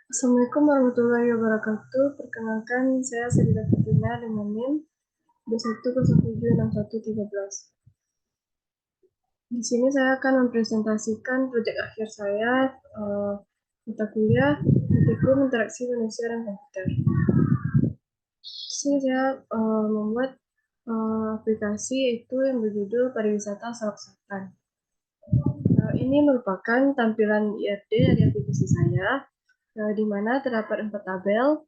Assalamualaikum warahmatullahi wabarakatuh. Perkenalkan, saya Sarita Fatina dengan NIM B1076113. Di sini saya akan mempresentasikan proyek akhir saya, mata kuliah Etikum Interaksi Manusia dan Komputer. Di sini saya membuat aplikasi itu yang berjudul Pariwisata Sarawak Selatan. Ini merupakan tampilan IRD dari aplikasi saya, di mana terdapat 4 tabel,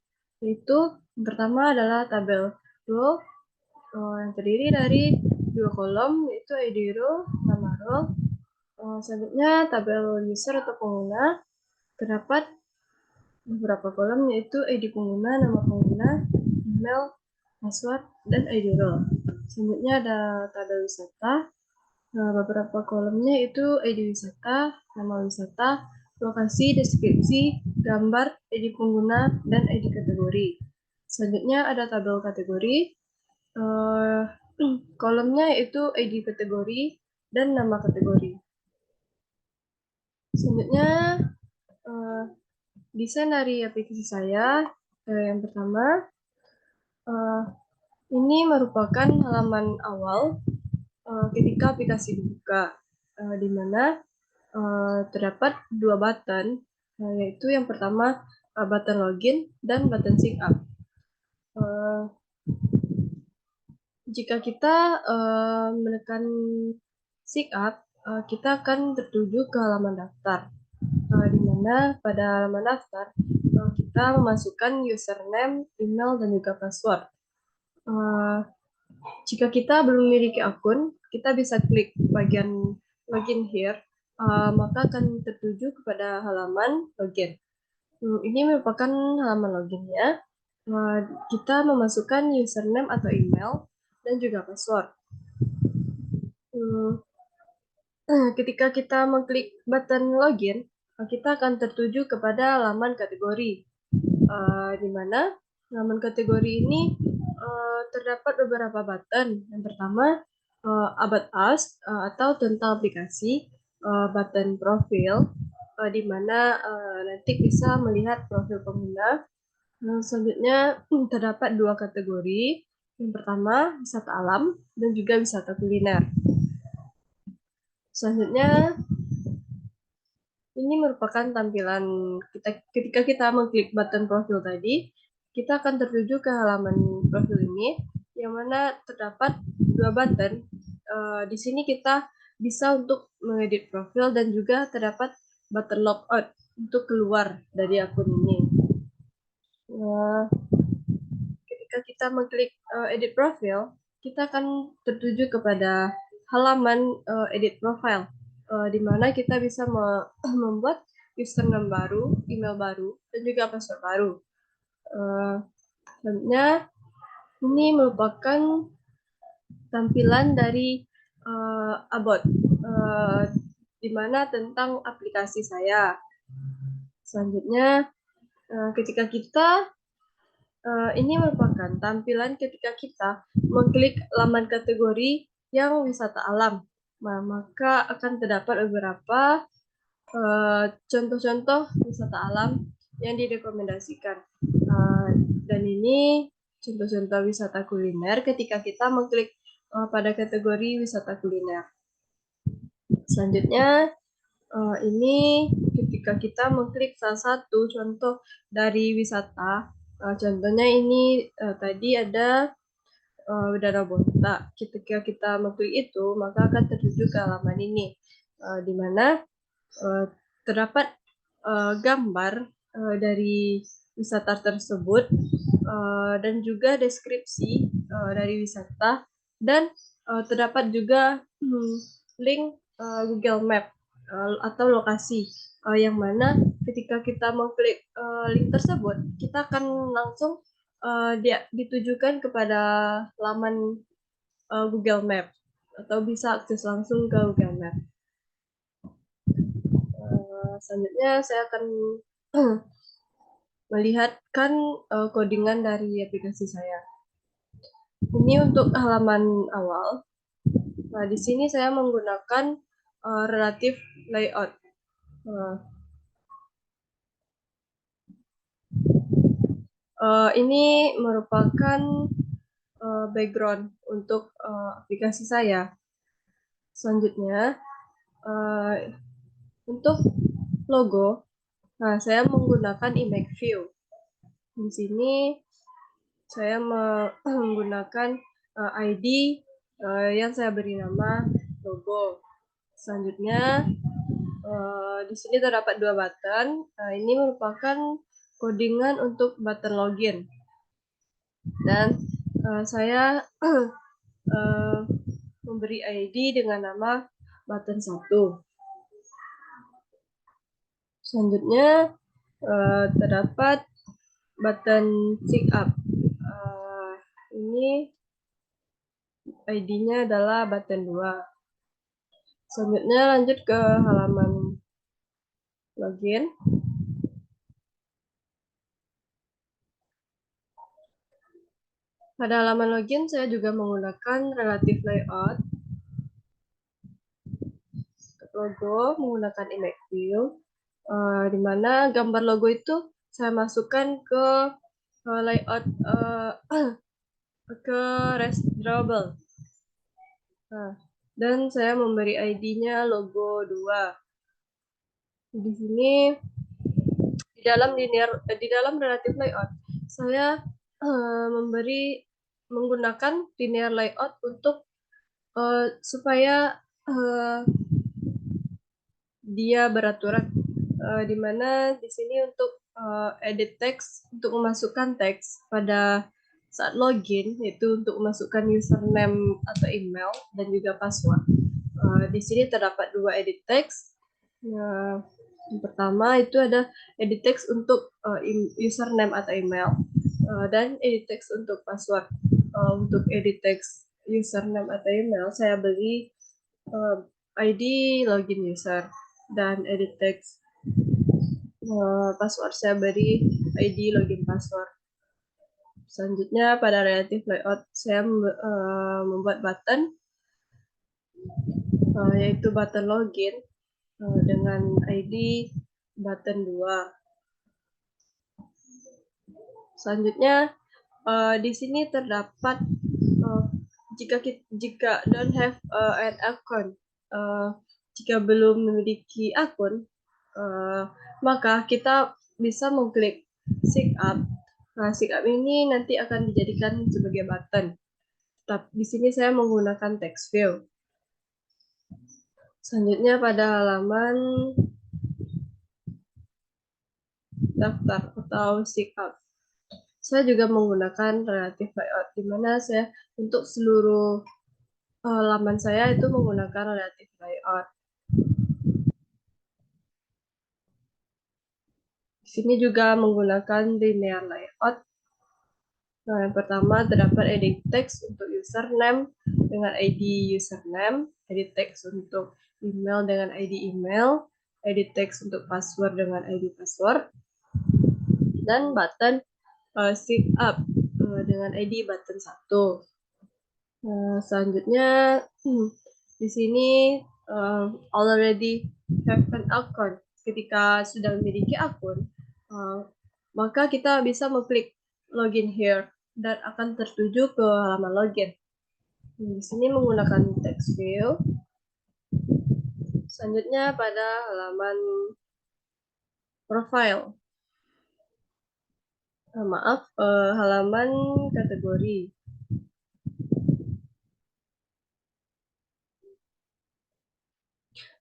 yaitu yang pertama adalah tabel row yang terdiri dari 2 kolom, yaitu ID row, nama row. Selanjutnya tabel user atau pengguna, terdapat beberapa kolom, yaitu ID pengguna, nama pengguna, email, password, dan ID row. Selanjutnya ada tabel wisata. Beberapa kolomnya itu ID wisata, nama wisata, lokasi, deskripsi, gambar, ID pengguna, dan ID kategori. Selanjutnya ada tabel kategori. Kolomnya itu ID kategori dan nama kategori. Selanjutnya desain dari aplikasi saya. Yang pertama, ini merupakan halaman awal ketika aplikasi dibuka, di mana terdapat 2 button, yaitu yang pertama button login dan button sign up. Jika kita menekan sign up, kita akan tertuju ke halaman daftar, di mana pada halaman daftar kita memasukkan username, email, dan juga password. Jika kita belum memiliki akun, kita bisa klik bagian login here, maka akan tertuju kepada halaman login. Ini merupakan halaman loginnya. Kita memasukkan username atau email dan juga password. Ketika kita mengklik button login, kita akan tertuju kepada halaman kategori, di mana halaman kategori ini terdapat beberapa button. Yang pertama, About Us atau tentang aplikasi, button profil, di mana nanti bisa melihat profil pengguna. Selanjutnya terdapat 2 kategori. Yang pertama, wisata alam dan juga wisata kuliner. Selanjutnya, ini merupakan tampilan kita ketika kita mengklik button profil tadi, kita akan tertuju ke halaman profil ini, yang mana terdapat 2 button. Di sini kita bisa untuk mengedit profil dan juga terdapat button logout untuk keluar dari akun ini. Ketika kita mengklik edit profil, kita akan tertuju kepada halaman edit profile, di mana kita bisa membuat username baru, email baru, dan juga password baru. Selanjutnya, ini merupakan tampilan dari About, di mana tentang aplikasi saya. Selanjutnya, ketika kita ini merupakan tampilan ketika kita mengklik laman kategori yang wisata alam. Maka akan terdapat beberapa contoh-contoh wisata alam yang direkomendasikan. Dan ini contoh-contoh wisata kuliner ketika kita mengklik pada kategori wisata kuliner. Selanjutnya, ini ketika kita mengklik salah satu contoh dari wisata, contohnya ini tadi ada Danau Bonta. Ketika kita mengklik itu, maka akan tertuju ke halaman ini, di mana terdapat gambar dari wisata tersebut, dan juga deskripsi dari wisata, dan terdapat juga link Google Map atau lokasi, yang mana ketika kita mengklik link tersebut, kita akan langsung ditujukan kepada laman Google Map atau bisa akses langsung ke Google Map. Selanjutnya saya akan melihatkan codingan dari aplikasi saya. Ini untuk halaman awal. Nah, di sini saya menggunakan relative layout. Ini merupakan background untuk aplikasi saya. Selanjutnya, untuk logo, nah saya menggunakan image view. Di sini saya menggunakan ID yang saya beri nama logo. Selanjutnya, di sini terdapat dua button. Ini merupakan codingan untuk button login. Dan saya memberi ID dengan nama button 1. Selanjutnya terdapat button sign up. Ini ID-nya adalah button 2. Selanjutnya lanjut ke halaman login. Pada halaman login saya juga menggunakan relative layout. Logo menggunakan image view, di mana gambar logo itu saya masukkan ke layout ke rest drawable. Nah, dan saya memberi ID-nya logo 2. Di sini di dalam relative layout saya menggunakan linear layout untuk supaya dia beraturan, di mana di sini untuk edit text, untuk memasukkan teks pada saat login, yaitu untuk memasukkan username atau email dan juga password. Di sini terdapat dua edit text. Yang pertama itu ada edit text untuk username atau email, dan edit text untuk password. Untuk edit text username atau email saya beri ID login user, dan edit text password saya beri ID login password. Selanjutnya pada relative layout saya membuat button, yaitu button login dengan ID button 2. Selanjutnya di sini terdapat jika don't have an account, jika belum memiliki akun, maka kita bisa mengklik sign up. Nah, sign up ini nanti akan dijadikan sebagai button. Tapi di sini saya menggunakan text view. Selanjutnya pada halaman daftar atau sign up, saya juga menggunakan relative layout, di mana saya untuk seluruh laman saya itu menggunakan relative layout. Di sini juga menggunakan linear layout. Nah, yang pertama terdapat edit text untuk username dengan ID username, edit text untuk email dengan ID email, edit text untuk password dengan ID password, dan button sign up dengan ID button 1. Selanjutnya di sini already have an account. Ketika sudah memiliki akun, maka kita bisa mengklik login here dan akan tertuju ke halaman login. Di sini menggunakan text view. Selanjutnya pada halaman profile. Halaman kategori.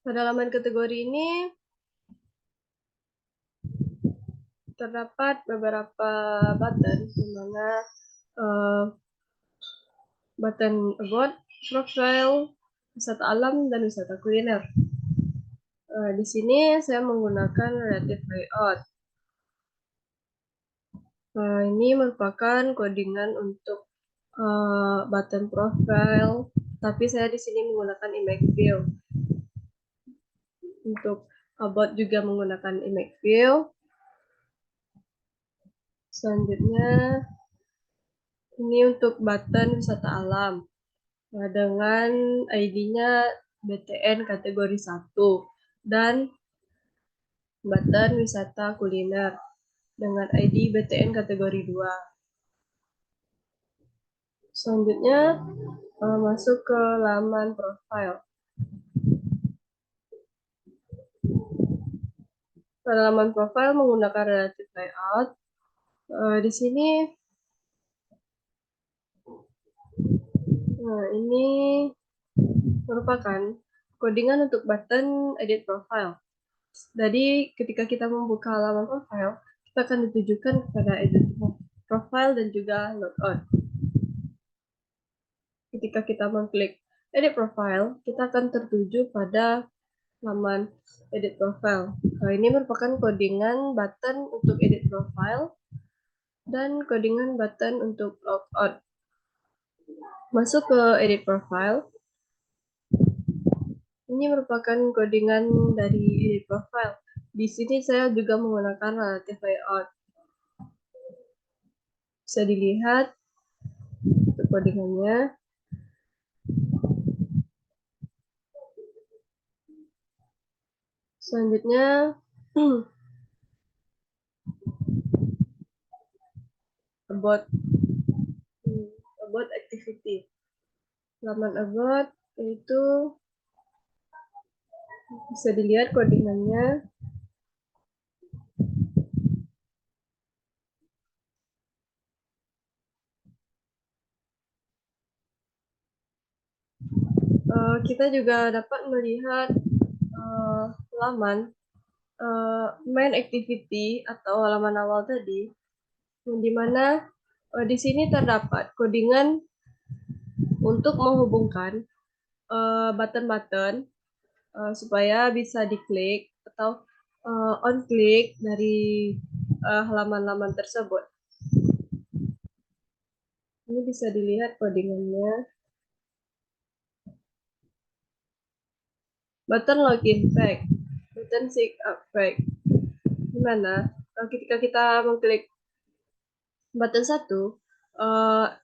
Pada halaman kategori ini terdapat beberapa button, di mana button about, profile, wisata alam, dan wisata kuliner. Di sini saya menggunakan relative layout. Ini merupakan codingan untuk button profile, tapi saya di sini menggunakan image view. Untuk about juga menggunakan image view. Selanjutnya ini untuk button wisata alam dengan ID-nya BTN kategori 1 dan button wisata kuliner. dengan ID BTN kategori 2. Selanjutnya, masuk ke laman profile. Pada laman profile menggunakan relative layout. Di sini, ini merupakan codingan untuk button edit profile. Jadi ketika kita membuka halaman profile, kita akan ditujukan kepada edit profile dan juga logout. Ketika kita mengklik edit profile, kita akan tertuju pada laman edit profile. Ini merupakan codingan button untuk edit profile dan codingan button untuk logout. Masuk ke edit profile. Ini merupakan codingan dari edit profile. Di sini saya juga menggunakan relative layout. Bisa dilihat untuk codingannya. Selanjutnya, about activity. Laman about itu bisa dilihat codingannya. Kita juga dapat melihat laman main activity atau halaman awal tadi, di mana di sini terdapat codingan untuk menghubungkan button-button supaya bisa diklik atau on klik dari halaman-halaman tersebut. Ini bisa dilihat codingannya. Button login back, button sign up back. Dimana ketika kita mengklik button 1,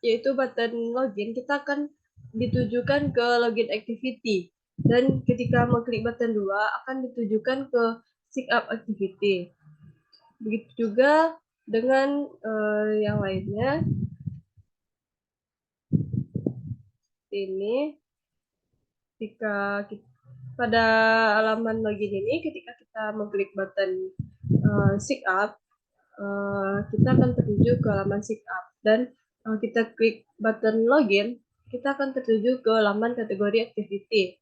yaitu button login, kita akan ditujukan ke login activity. Dan ketika mengklik button 2, akan ditujukan ke sign up activity. Begitu juga dengan yang lainnya. Ini ketika pada halaman login ini, ketika kita mengklik button sign up, kita akan tertuju ke halaman sign up, dan kita klik button login, kita akan tertuju ke halaman kategori activity.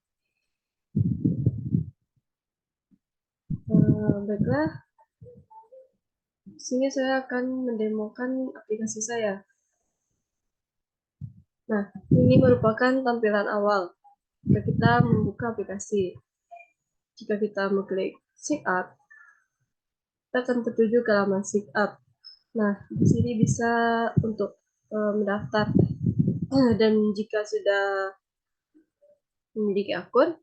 Baiklah, di sini saya akan mendemokan aplikasi saya. Nah, ini merupakan tampilan awal jika kita membuka aplikasi. Jika kita mengklik sign up, kita akan tertuju ke halaman sign up. Nah, di sini bisa untuk mendaftar. Dan jika sudah memiliki akun,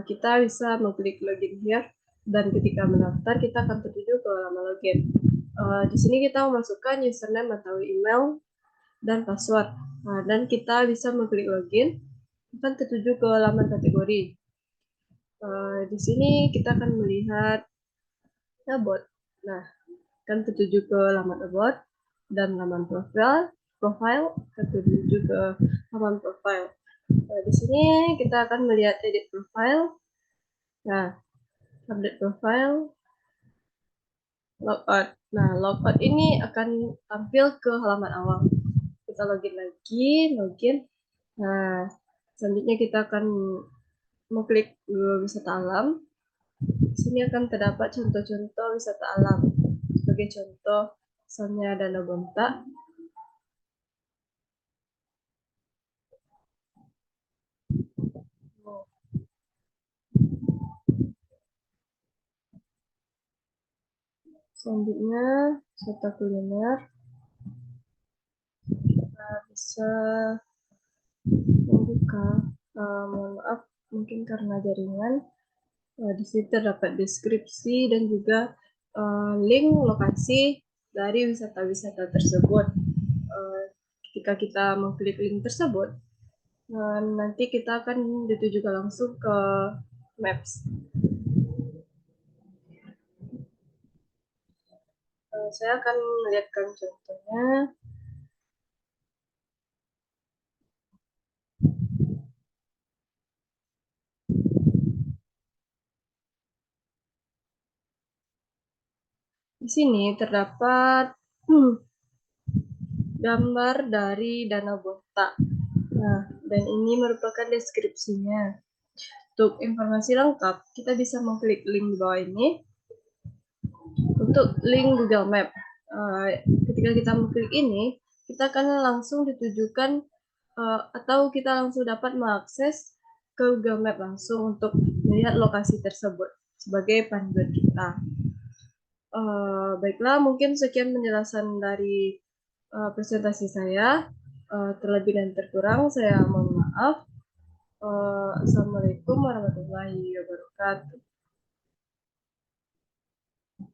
kita bisa mengklik login here, dan ketika mendaftar kita akan tertuju ke halaman login. Di sini kita memasukkan username atau email dan password, dan kita bisa mengklik login, akan tertuju ke halaman kategori. Di sini kita akan melihat about. Nah, akan tertuju ke halaman about dan halaman profile akan tertuju ke halaman profile. Di sini kita akan melihat edit profile. Nah, update profile, logout. Nah, logout ini akan tampil ke halaman awal. Kita login lagi, login. Nah, selanjutnya kita akan mengklik wisata alam. Di sini akan terdapat contoh-contoh wisata alam. Sebagai contoh, misalnya Danau Bonta. Selanjutnya, wisata kuliner. Kita bisa membuka, mohon maaf, mungkin karena jaringan. Di sini terdapat deskripsi dan juga link lokasi dari wisata-wisata tersebut. Ketika kita mengklik link tersebut, nanti kita akan ditujukan langsung ke Maps. saya akan melihatkan contohnya. Di sini terdapat gambar dari danau botak. Nah, dan ini merupakan deskripsinya. Untuk informasi lengkap, kita bisa mengklik link di bawah ini untuk link Google Map. Ketika kita mengklik ini, kita akan langsung ditujukan atau kita langsung dapat mengakses ke Google Map langsung untuk melihat lokasi tersebut sebagai panduan kita. Baiklah, mungkin sekian penjelasan dari presentasi saya. Terlebih dan terkurang, saya mohon maaf. Assalamualaikum warahmatullahi wabarakatuh.